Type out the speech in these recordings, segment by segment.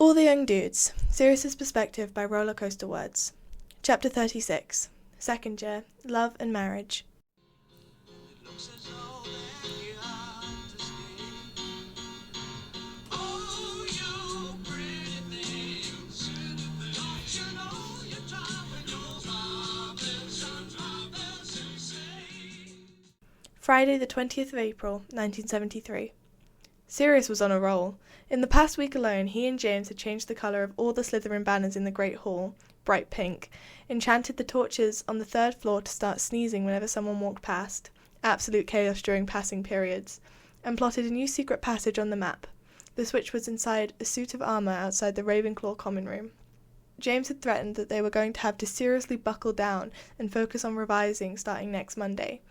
All the Young Dudes, Sirius's Perspective by Rollercosterwords. Chapter 36, Second Year, Love and Marriage. Friday the 20th of April, 1973. Sirius was on a roll. In the past week alone, he and James had changed the colour of all the Slytherin banners in the Great Hall, bright pink, enchanted the torches on the third floor to start sneezing whenever someone walked past, absolute chaos during passing periods, and plotted a new secret passage on the map. The switch was inside a suit of armour outside the Ravenclaw common room. James had threatened that they were going to have to seriously buckle down and focus on revising starting next Monday.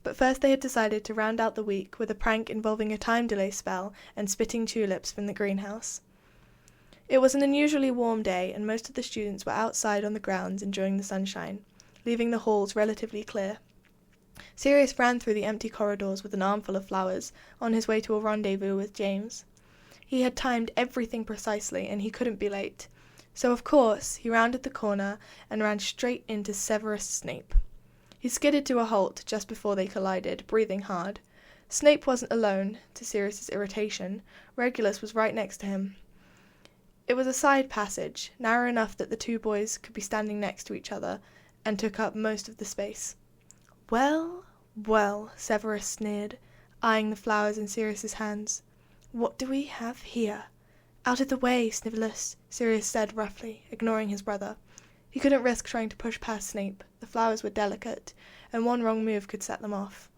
But first they had decided to round out the week with a prank involving a time delay spell and spitting tulips from the greenhouse. It was an unusually warm day, and most of the students were outside on the grounds enjoying the sunshine, leaving the halls relatively clear. Sirius ran through the empty corridors with an armful of flowers, on his way to a rendezvous with James. He had timed everything precisely, and he couldn't be late. So of course he rounded the corner and ran straight into Severus Snape. He skidded to a halt just before they collided, breathing hard. Snape wasn't alone, to Sirius's irritation. Regulus was right next to him. It was a side passage, narrow enough that the two boys could be standing next to each other, and took up most of the space. "Well, well," Severus sneered, eyeing the flowers in Sirius's hands. "What do we have here?" "Out of the way, Snivellus," Sirius said roughly, ignoring his brother. He couldn't risk trying to push past Snape. The flowers were delicate, and one wrong move could set them off.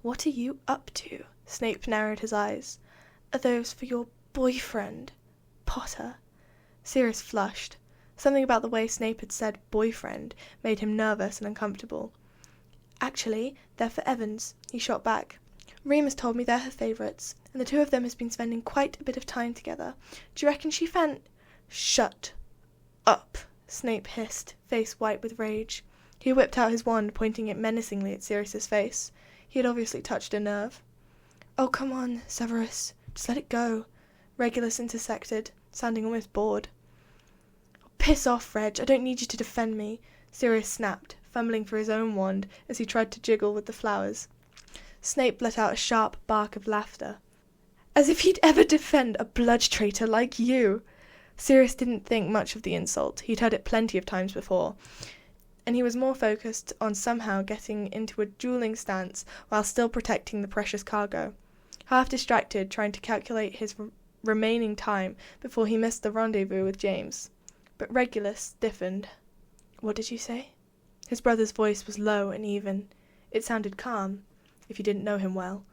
"What are you up to?" Snape narrowed his eyes. "Are those for your boyfriend, Potter?" Sirius flushed. Something about the way Snape had said boyfriend made him nervous and uncomfortable. "Actually, they're for Evans," he shot back. "Remus told me they're her favourites, and the two of them has been spending quite a bit of time together. Do you reckon she "Shut up," Snape hissed, face white with rage. He whipped out his wand, pointing it menacingly at Sirius's face. He had obviously touched a nerve. "Oh, come on, Severus. Just let it go," Regulus intersected, sounding almost bored. "Piss off, Reg. I don't need you to defend me," Sirius snapped, fumbling for his own wand as he tried to jiggle with the flowers. Snape let out a sharp bark of laughter. "As if he'd ever defend a blood traitor like you!" Sirius didn't think much of the insult. He'd heard it plenty of times before, and he was more focused on somehow getting into a dueling stance while still protecting the precious cargo. Half distracted, trying to calculate his remaining time before he missed the rendezvous with James. But Regulus stiffened. "What did you say?" His brother's voice was low and even. It sounded calm, if you didn't know him well.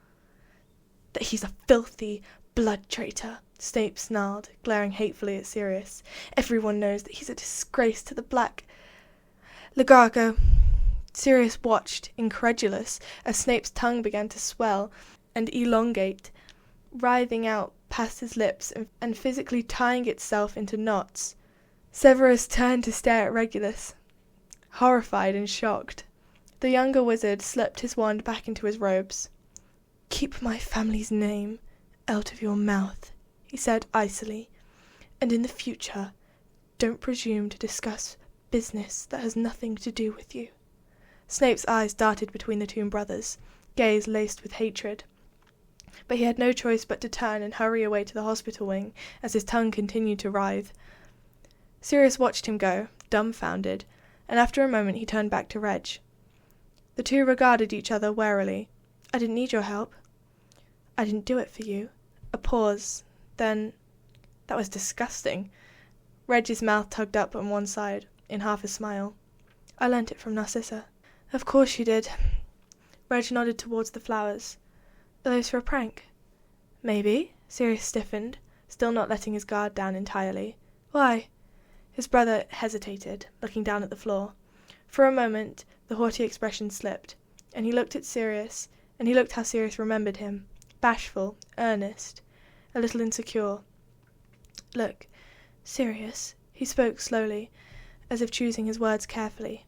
"That he's a filthy blood traitor," Snape snarled, glaring hatefully at Sirius. "Everyone knows that he's a disgrace to the Black Legargo." Sirius watched, incredulous, as Snape's tongue began to swell and elongate, writhing out past his lips and physically tying itself into knots. Severus turned to stare at Regulus, horrified and shocked. The younger wizard slipped his wand back into his robes. "Keep my family's name out of your mouth," he said icily, "and in the future, don't presume to discuss business that has nothing to do with you." Snape's eyes darted between the two brothers, gaze laced with hatred. But he had no choice but to turn and hurry away to the hospital wing as his tongue continued to writhe. Sirius watched him go, dumbfounded, and after a moment he turned back to Reg. The two regarded each other warily. "I didn't need your help." "I didn't do it for you." A pause. Then, "That was disgusting." Reg's mouth tugged up on one side, in half a smile. "I learnt it from Narcissa." "Of course you did." Reg nodded towards the flowers. "Are those for a prank?" "Maybe." Sirius stiffened, still not letting his guard down entirely. "Why?" His brother hesitated, looking down at the floor. For a moment the haughty expression slipped, and he looked at Sirius, and he looked how Sirius remembered him. Bashful, earnest, a little insecure. "Look, Sirius," he spoke slowly, as if choosing his words carefully.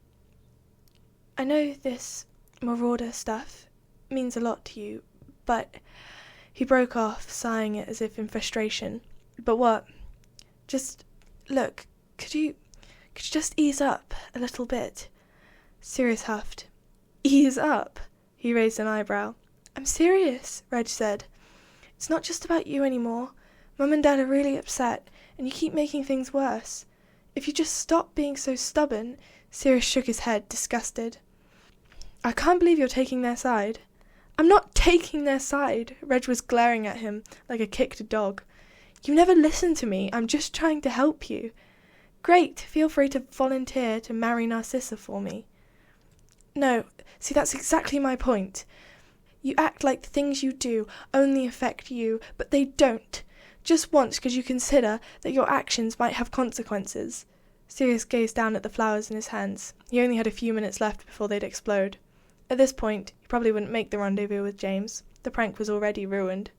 "I know this marauder stuff means a lot to you, but—" He broke off, sighing as if in frustration. "But what?" Look, could you just ease up a little bit? Sirius huffed. Ease up? He raised an eyebrow. I'm serious, Reg said. It's not just about you anymore. Mum and Dad are really upset, and you keep making things worse. If you just stop being so stubborn. Sirius shook his head, disgusted. I can't believe you're taking their side. I'm not taking their side. Reg was glaring at him like a kicked dog. You never listen to me. I'm just trying to help you. Great, feel free to volunteer to marry Narcissa for me. No, see, that's exactly my point. You act like the things you do only affect you, but they don't. Just once could you consider that your actions might have consequences. Sirius gazed down at the flowers in his hands. He only had a few minutes left before they'd explode. At this point, he probably wouldn't make the rendezvous with James. The prank was already ruined.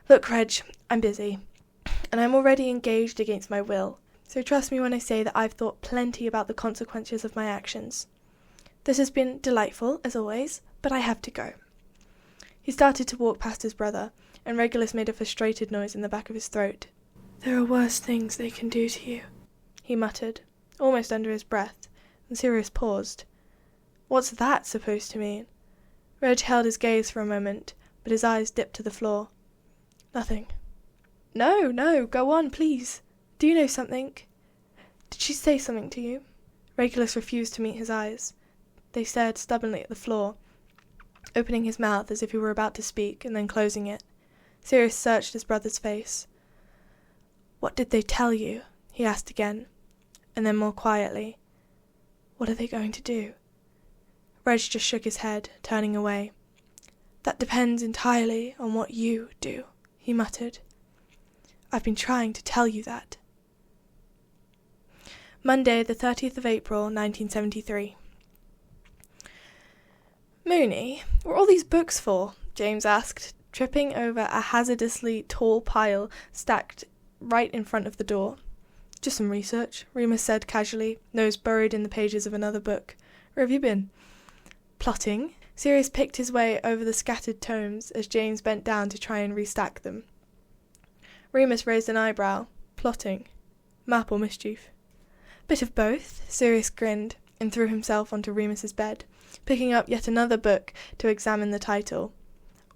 Look, Reg, I'm busy, and I'm already engaged against my will, so trust me when I say that I've thought plenty about the consequences of my actions. This has been delightful, as always, but I have to go. He started to walk past his brother, and Regulus made a frustrated noise in the back of his throat. There are worse things they can do to you, he muttered, almost under his breath, and Sirius paused. What's that supposed to mean? Reg held his gaze for a moment, but his eyes dipped to the floor. Nothing. No, go on, please. Do you know something? Did she say something to you? Regulus refused to meet his eyes. They stared stubbornly at the floor, opening his mouth as if he were about to speak, and then closing it. Sirius searched his brother's face. What did they tell you? He asked again, and then more quietly. What are they going to do? Reg just shook his head, turning away. That depends entirely on what you do, he muttered. I've been trying to tell you that. Monday, the 30th of April, 1973. Mooney, what are all these books for? James asked, tripping over a hazardously tall pile stacked right in front of the door. Just some research, Remus said casually, nose buried in the pages of another book. Where have you been? Plotting. Sirius picked his way over the scattered tomes as James bent down to try and restack them. Remus raised an eyebrow. Plotting. Map or mischief? Bit of both, Sirius grinned, and threw himself onto Remus's bed, picking up yet another book to examine the title.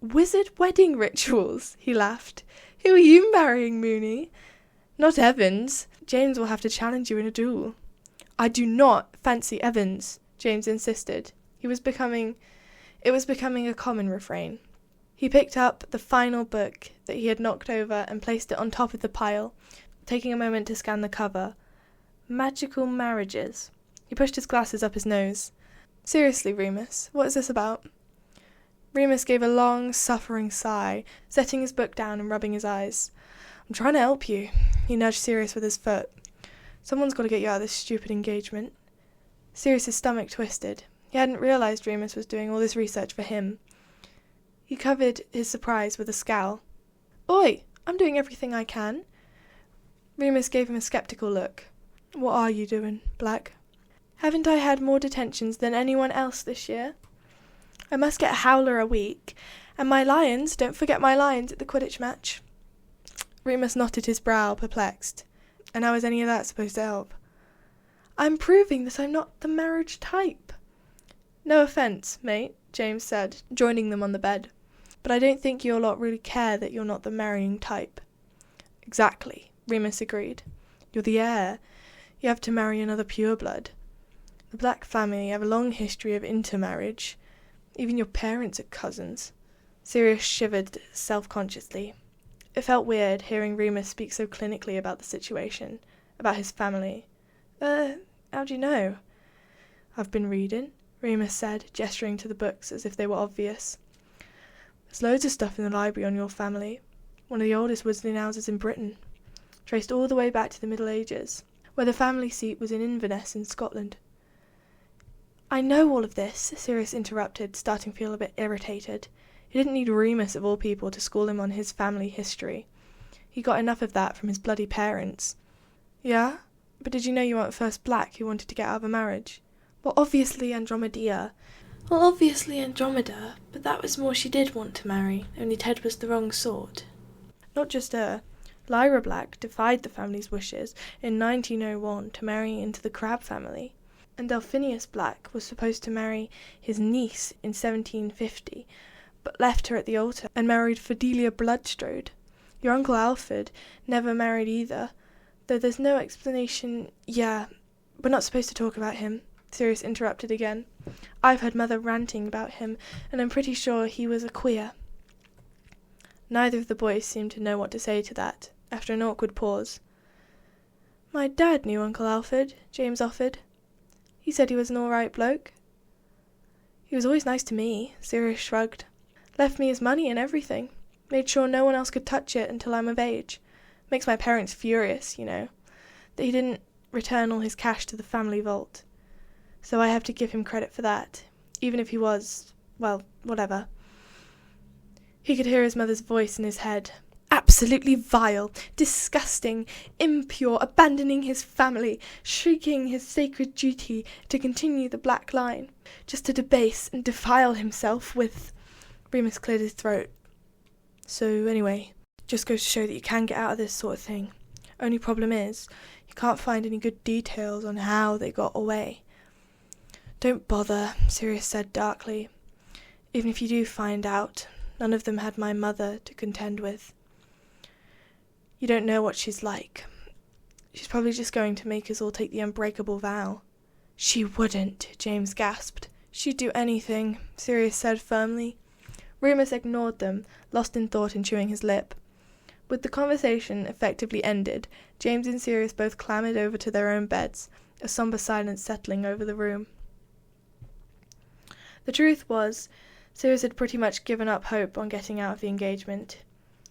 Wizard Wedding Rituals, he laughed. Who are you marrying, Mooney? Not Evans. James will have to challenge you in a duel. I do not fancy Evans, James insisted. It was becoming a common refrain. He picked up the final book that he had knocked over and placed it on top of the pile, taking a moment to scan the cover. Magical Marriages. He pushed his glasses up his nose. Seriously, Remus, what is this about? Remus gave a long, suffering sigh, setting his book down and rubbing his eyes. I'm trying to help you. He nudged Sirius with his foot. Someone's got to get you out of this stupid engagement. Sirius's stomach twisted. He hadn't realized Remus was doing all this research for him. He covered his surprise with a scowl. Oi, I'm doing everything I can. Remus gave him a skeptical look. What are you doing, Black? Haven't I had more detentions than anyone else this year? I must get a howler a week. And my lions, don't forget my lions at the Quidditch match. Remus knotted his brow, perplexed. And how is any of that supposed to help? I'm proving that I'm not the marriage type. No offence, mate, James said, joining them on the bed. But I don't think you lot really care that you're not the marrying type. Exactly, Remus agreed. You're the heir. You have to marry another pureblood. The Black family have a long history of intermarriage. Even your parents are cousins. Sirius shivered self-consciously. It felt weird hearing Remus speak so clinically about the situation, about his family. How do you know? I've been reading, Remus said, gesturing to the books as if they were obvious. There's loads of stuff in the library on your family. One of the oldest Wizarding houses in Britain, traced all the way back to the Middle Ages, where the family seat was in Inverness in Scotland. I know all of this, Sirius interrupted, starting to feel a bit irritated. He didn't need Remus, of all people, to school him on his family history. He got enough of that from his bloody parents. Yeah? But did you know you weren't first Black who wanted to get out of a marriage? Well, obviously Andromeda, but that was more she did want to marry, only Ted was the wrong sort. Not just her. Lyra Black defied the family's wishes in 1901 to marry into the Crabbe family, and Delphinius Black was supposed to marry his niece in 1750, but left her at the altar and married Fidelia Bloodstrode. Your Uncle Alfard never married either, though there's no explanation. Yeah, we're not supposed to talk about him, Sirius interrupted again. I've heard Mother ranting about him, and I'm pretty sure he was a queer. Neither of the boys seemed to know what to say to that, after an awkward pause. My dad knew Uncle Alfard, James offered. He said he was an all-right bloke. He was always nice to me, Sirius shrugged. Left me his money and everything. Made sure no one else could touch it until I'm of age. Makes my parents furious, you know, that he didn't return all his cash to the family vault. So I have to give him credit for that, even if he was, well, whatever. He could hear his mother's voice in his head. Absolutely vile, disgusting, impure, abandoning his family, shrieking his sacred duty to continue the black line, just to debase and defile himself with... Remus cleared his throat. So anyway, just goes to show that you can get out of this sort of thing. Only problem is, you can't find any good details on how they got away. Don't bother, Sirius said darkly. Even if you do find out, none of them had my mother to contend with. You don't know what she's like. She's probably just going to make us all take the unbreakable vow. She wouldn't, James gasped. She'd do anything, Sirius said firmly. Remus ignored them, lost in thought and chewing his lip. With the conversation effectively ended, James and Sirius both clambered over to their own beds, a sombre silence settling over the room. The truth was, Sirius had pretty much given up hope on getting out of the engagement.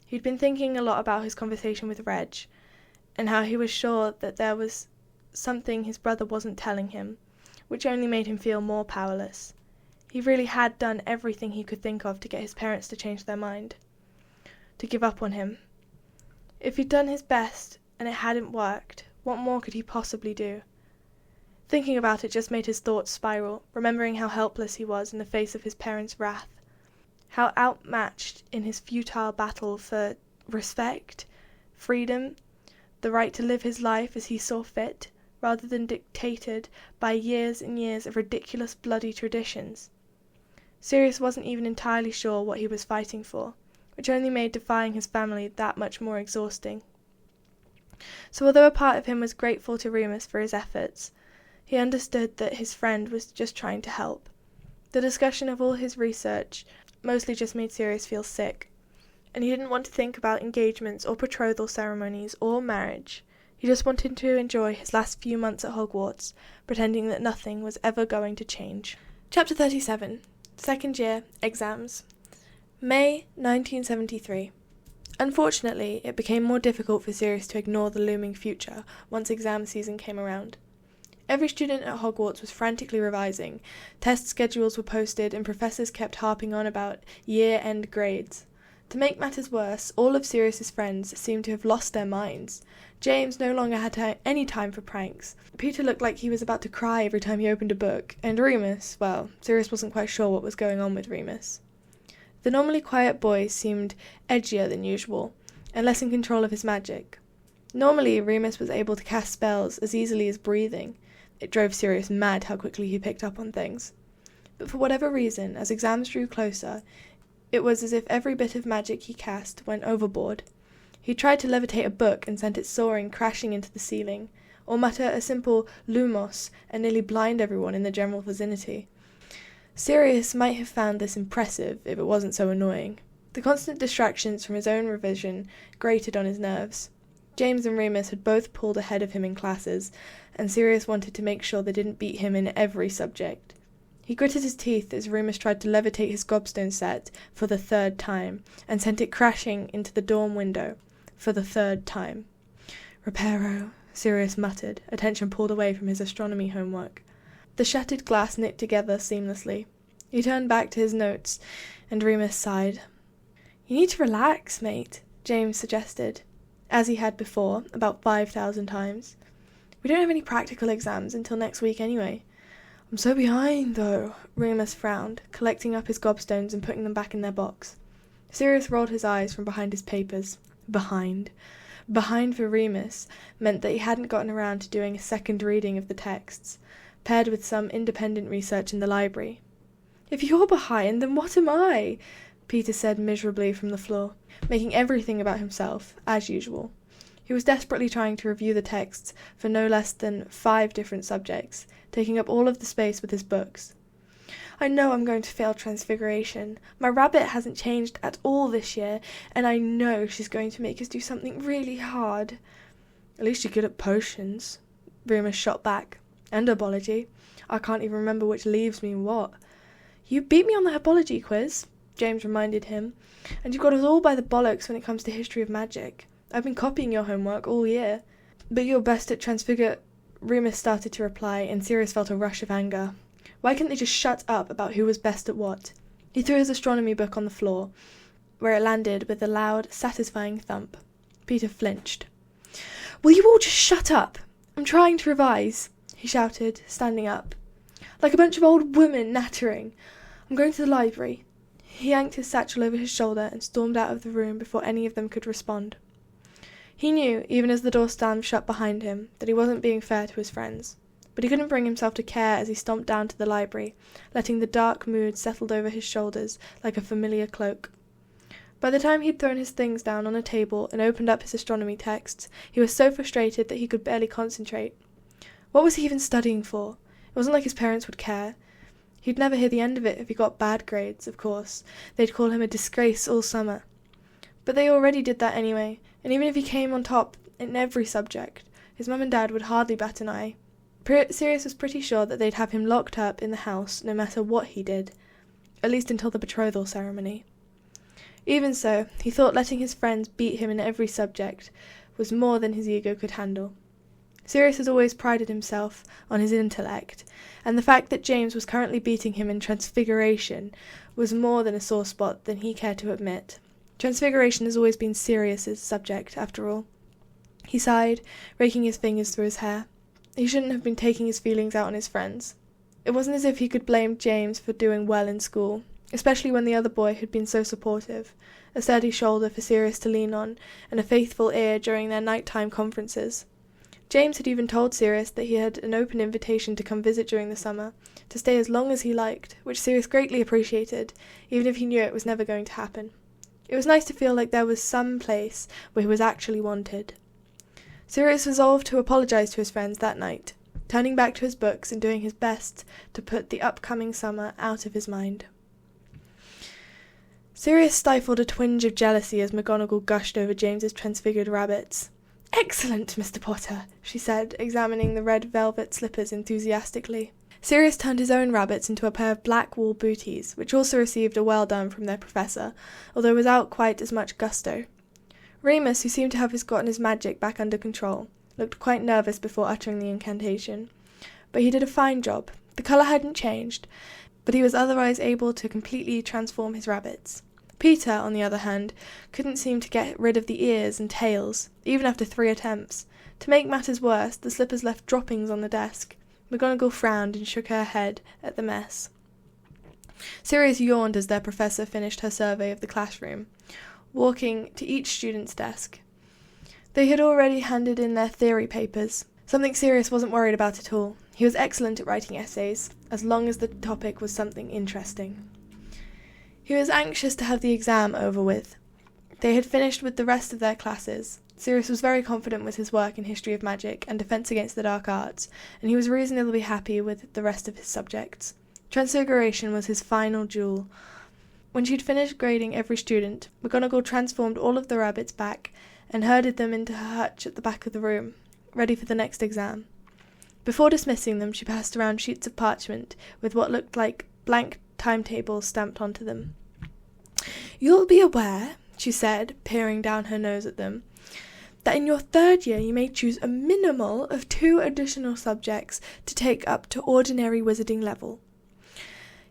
He'd been thinking a lot about his conversation with Reg, and how he was sure that there was something his brother wasn't telling him, which only made him feel more powerless. He really had done everything he could think of to get his parents to change their mind, to give up on him. If he'd done his best and it hadn't worked, what more could he possibly do? Thinking about it just made his thoughts spiral, remembering how helpless he was in the face of his parents' wrath, how outmatched in his futile battle for respect, freedom, the right to live his life as he saw fit, rather than dictated by years and years of ridiculous bloody traditions. Sirius wasn't even entirely sure what he was fighting for, which only made defying his family that much more exhausting. So although a part of him was grateful to Remus for his efforts, he understood that his friend was just trying to help. The discussion of all his research mostly just made Sirius feel sick, and he didn't want to think about engagements or betrothal ceremonies or marriage. He just wanted to enjoy his last few months at Hogwarts, pretending that nothing was ever going to change. Chapter 37. Second Year, Exams. May 1973. Unfortunately, it became more difficult for Sirius to ignore the looming future once exam season came around. Every student at Hogwarts was frantically revising, test schedules were posted, and professors kept harping on about year-end grades. To make matters worse, all of Sirius's friends seemed to have lost their minds. James no longer had any time for pranks. Peter looked like he was about to cry every time he opened a book, and Remus, well, Sirius wasn't quite sure what was going on with Remus. The normally quiet boy seemed edgier than usual, and less in control of his magic. Normally, Remus was able to cast spells as easily as breathing. It drove Sirius mad how quickly he picked up on things. But for whatever reason, as exams drew closer, it was as if every bit of magic he cast went overboard. He tried to levitate a book and sent it soaring, crashing into the ceiling, or mutter a simple lumos and nearly blind everyone in the general vicinity. Sirius might have found this impressive if it wasn't so annoying. The constant distractions from his own revision grated on his nerves. James and Remus had both pulled ahead of him in classes, and Sirius wanted to make sure they didn't beat him in every subject. He gritted his teeth as Remus tried to levitate his gobstone set for the third time, and sent it crashing into the dorm window for the third time. "Reparo," Sirius muttered, attention pulled away from his astronomy homework. The shattered glass knit together seamlessly. He turned back to his notes, and Remus sighed. "You need to relax, mate," James suggested, as he had before, about 5,000 times. "We don't have any practical exams until next week anyway." "I'm so behind, though," Remus frowned, collecting up his gobstones and putting them back in their box. Sirius rolled his eyes from behind his papers. Behind. Behind for Remus meant that he hadn't gotten around to doing a second reading of the texts, paired with some independent research in the library. "If you're behind, then what am I?" Peter said miserably from the floor, making everything about himself, as usual. He was desperately trying to review the texts for no less than 5 different subjects, taking up all of the space with his books. "I know I'm going to fail Transfiguration. My rabbit hasn't changed at all this year, and I know she's going to make us do something really hard." "At least you're good at potions," Remus shot back. "And herbology. I can't even remember which leaves mean what." "You beat me on the herbology quiz," James reminded him, "and you got us all by the bollocks when it comes to history of magic. I've been copying your homework all year." "But you're best at Remus started to reply, and Sirius felt a rush of anger. Why couldn't they just shut up about who was best at what? He threw his astronomy book on the floor, where it landed with a loud, satisfying thump. Peter flinched. "Will you all just shut up? I'm trying to revise," he shouted, standing up. "Like a bunch of old women nattering. I'm going to the library." He yanked his satchel over his shoulder and stormed out of the room before any of them could respond. He knew, even as the door slammed shut behind him, that he wasn't being fair to his friends. But he couldn't bring himself to care as he stomped down to the library, letting the dark mood settle over his shoulders like a familiar cloak. By the time he'd thrown his things down on a table and opened up his astronomy texts, he was so frustrated that he could barely concentrate. What was he even studying for? It wasn't like his parents would care. He'd never hear the end of it if he got bad grades, of course. They'd call him a disgrace all summer. But they already did that anyway, and even if he came on top in every subject, his mum and dad would hardly bat an eye. Sirius was pretty sure that they'd have him locked up in the house no matter what he did, at least until the betrothal ceremony. Even so, he thought letting his friends beat him in every subject was more than his ego could handle. Sirius has always prided himself on his intellect, and the fact that James was currently beating him in Transfiguration was more than a sore spot than he cared to admit. Transfiguration has always been Sirius's subject, after all. He sighed, raking his fingers through his hair. He shouldn't have been taking his feelings out on his friends. It wasn't as if he could blame James for doing well in school, especially when the other boy had been so supportive, a sturdy shoulder for Sirius to lean on, and a faithful ear during their nighttime conferences. James had even told Sirius that he had an open invitation to come visit during the summer, to stay as long as he liked, which Sirius greatly appreciated, even if he knew it was never going to happen. It was nice to feel like there was some place where he was actually wanted. Sirius resolved to apologize to his friends that night, turning back to his books and doing his best to put the upcoming summer out of his mind. Sirius stifled a twinge of jealousy as McGonagall gushed over James's transfigured rabbits. "Excellent, Mr. Potter," she said, examining the red velvet slippers enthusiastically. Sirius turned his own rabbits into a pair of black wool booties, which also received a well done from their professor, although without quite as much gusto. Remus, who seemed to have gotten his magic back under control, looked quite nervous before uttering the incantation. But he did a fine job. The colour hadn't changed, but he was otherwise able to completely transform his rabbits. Peter, on the other hand, couldn't seem to get rid of the ears and tails, even after 3 attempts. To make matters worse, the slippers left droppings on the desk. McGonagall frowned and shook her head at the mess. Sirius yawned as their professor finished her survey of the classroom, walking to each student's desk. They had already handed in their theory papers, something Sirius wasn't worried about at all. He was excellent at writing essays, as long as the topic was something interesting. He was anxious to have the exam over with. They had finished with the rest of their classes. Sirius was very confident with his work in History of Magic and Defense Against the Dark Arts, and he was reasonably happy with the rest of his subjects. Transfiguration was his final jewel. When she'd finished grading every student, McGonagall transformed all of the rabbits back and herded them into her hutch at the back of the room, ready for the next exam. Before dismissing them, she passed around sheets of parchment with what looked like blank timetables stamped onto them. "You'll be aware," she said, peering down her nose at them, "that in your 3rd year you may choose a minimal of 2 additional subjects to take up to ordinary wizarding level.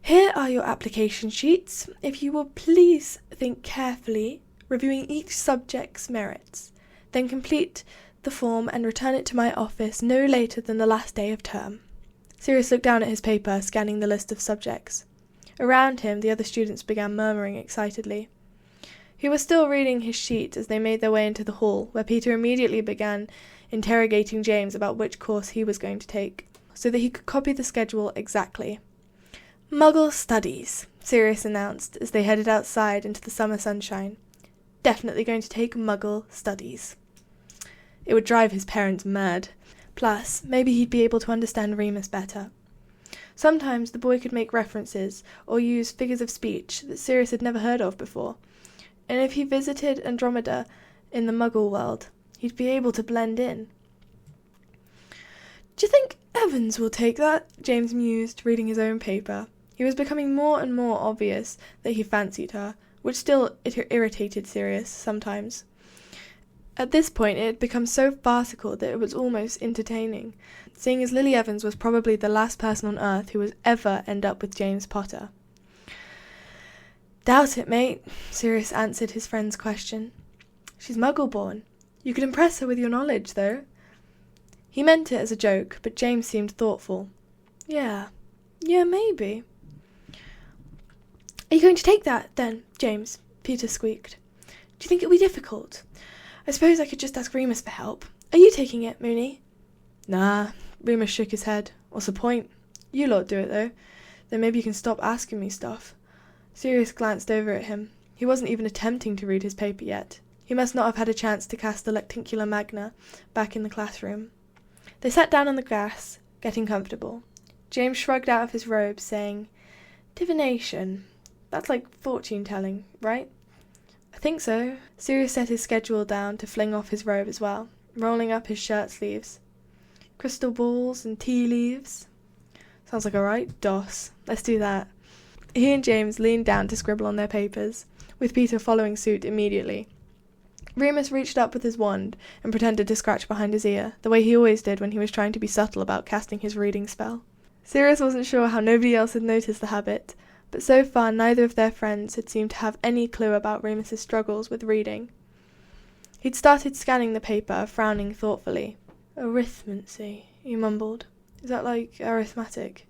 Here are your application sheets. If you will please think carefully, reviewing each subject's merits, then complete the form and return it to my office no later than the last day of term." Sirius looked down at his paper, scanning the list of subjects. Around him, the other students began murmuring excitedly. He was still reading his sheet as they made their way into the hall, where Peter immediately began interrogating James about which course he was going to take, so that he could copy the schedule exactly. "Muggle Studies," Sirius announced as they headed outside into the summer sunshine. "Definitely going to take Muggle Studies." It would drive his parents mad. Plus, maybe he'd be able to understand Remus better. Sometimes the boy could make references or use figures of speech that Sirius had never heard of before, and if he visited Andromeda in the Muggle world, he'd be able to blend in. "Do you think Evans will take that?" James mused, reading his own paper. He was becoming more and more obvious that he fancied her, which still irritated Sirius sometimes. At this point it had become so farcical that it was almost entertaining, seeing as Lily Evans was probably the last person on Earth who would ever end up with James Potter. "Doubt it, mate," Sirius answered his friend's question. "She's Muggle-born. You could impress her with your knowledge, though." He meant it as a joke, but James seemed thoughtful. Yeah, maybe." "Are you going to take that, then, James?" Peter squeaked. "Do you think it'll be difficult? I suppose I could just ask Remus for help. Are you taking it, Moony?" "Nah," Remus shook his head. "What's the point? You lot do it, though. Then maybe you can stop asking me stuff." Sirius glanced over at him. He wasn't even attempting to read his paper yet. He must not have had a chance to cast the lenticular magna back in the classroom. They sat down on the grass, getting comfortable. James shrugged out of his robe, saying, "Divination. That's like fortune-telling, right?" "I think so." Sirius set his schedule down to fling off his robe as well, rolling up his shirt sleeves. "Crystal balls and tea leaves. Sounds like a right doss. Let's do that." He and James leaned down to scribble on their papers, with Peter following suit immediately. Remus reached up with his wand and pretended to scratch behind his ear, the way he always did when he was trying to be subtle about casting his reading spell. Sirius wasn't sure how nobody else had noticed the habit, but so far neither of their friends had seemed to have any clue about Remus's struggles with reading. He'd started scanning the paper, frowning thoughtfully. "Arithmancy," he mumbled. "Is that like arithmetic?"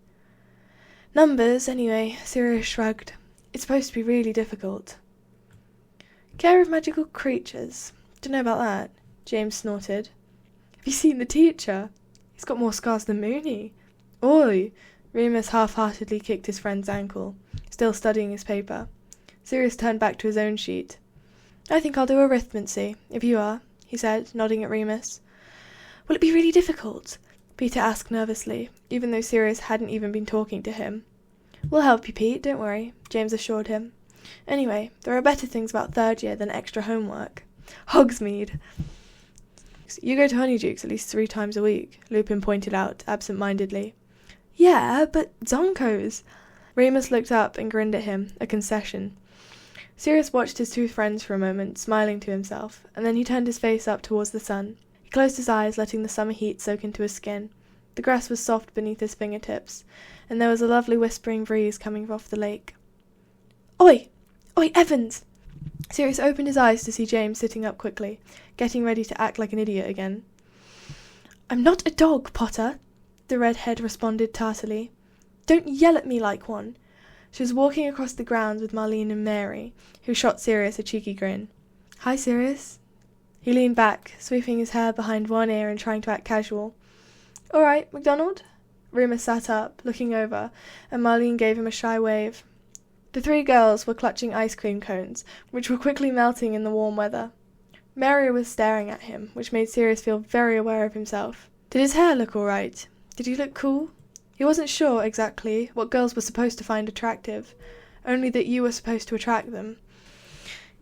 "Numbers, anyway," Sirius shrugged. "It's supposed to be really difficult." "Care of magical creatures. Dunno about that," James snorted. "Have you seen the teacher? He's got more scars than Moony." "Oi!" Remus half-heartedly kicked his friend's ankle, still studying his paper. Sirius turned back to his own sheet. "I think I'll do arithmancy, if you are," he said, nodding at Remus. "Will it be really difficult?" Peter asked nervously, even though Sirius hadn't even been talking to him. "We'll help you, Pete, don't worry," James assured him. "Anyway, there are better things about third year than extra homework." "Hogsmeade!" "You go to Honeydukes at least 3 times a week," Lupin pointed out, absent-mindedly. "Yeah, but Zonkos!" Remus looked up and grinned at him, a concession. Sirius watched his 2 friends for a moment, smiling to himself, and then he turned his face up towards the sun. He closed his eyes, letting the summer heat soak into his skin. The grass was soft beneath his fingertips, and there was a lovely whispering breeze coming off the lake. "Oi! Oi, Evans!" Sirius opened his eyes to see James sitting up quickly, getting ready to act like an idiot again. "I'm not a dog, Potter," the redhead responded tardily. "Don't yell at me like one." She was walking across the grounds with Marlene and Mary, who shot Sirius a cheeky grin. "Hi, Sirius." He leaned back, sweeping his hair behind one ear and trying to act casual. "All right, MacDonald?" Remus sat up, looking over, and Marlene gave him a shy wave. The 3 girls were clutching ice cream cones, which were quickly melting in the warm weather. Mary was staring at him, which made Sirius feel very aware of himself. Did his hair look all right? Did he look cool? He wasn't sure, exactly, what girls were supposed to find attractive, only that you were supposed to attract them.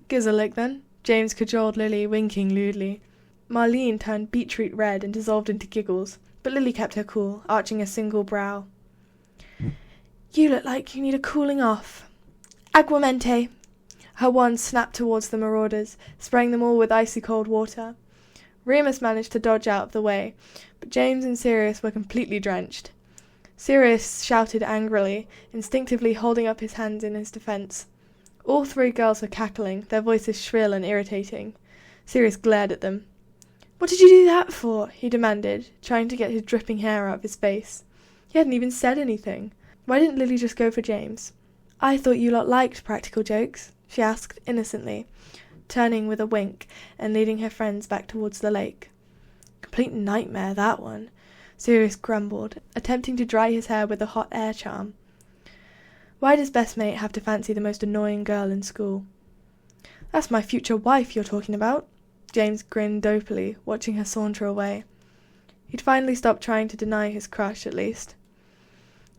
"Gives a lick, then," James cajoled Lily, winking lewdly. Marlene turned beetroot red and dissolved into giggles, but Lily kept her cool, arching a single brow. "You look like you need a cooling off." "Aguamente!" Her wand snapped towards the marauders, spraying them all with icy cold water. Remus managed to dodge out of the way, but James and Sirius were completely drenched. Sirius shouted angrily, instinctively holding up his hands in his defense. All 3 girls were cackling, their voices shrill and irritating. Sirius glared at them. "What did you do that for?" he demanded, trying to get his dripping hair out of his face. He hadn't even said anything. Why didn't Lily just go for James? "I thought you lot liked practical jokes," she asked innocently, turning with a wink and leading her friends back towards the lake. Complete nightmare, that one, Sirius grumbled, attempting to dry his hair with a hot air charm. Why does best mate have to fancy the most annoying girl in school? That's my future wife you're talking about. James grinned dopily, watching her saunter away. He'd finally stopped trying to deny his crush, at least.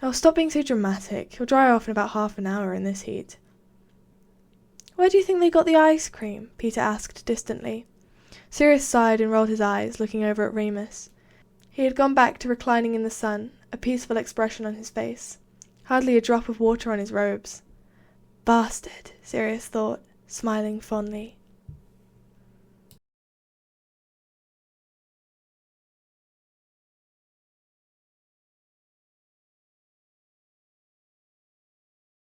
Oh, stop being so dramatic. He'll dry off in about half an hour in this heat. Where do you think they got the ice cream? Peter asked distantly. Sirius sighed and rolled his eyes, looking over at Remus. He had gone back to reclining in the sun, a peaceful expression on his face. Hardly a drop of water on his robes. Bastard, Sirius thought, smiling fondly.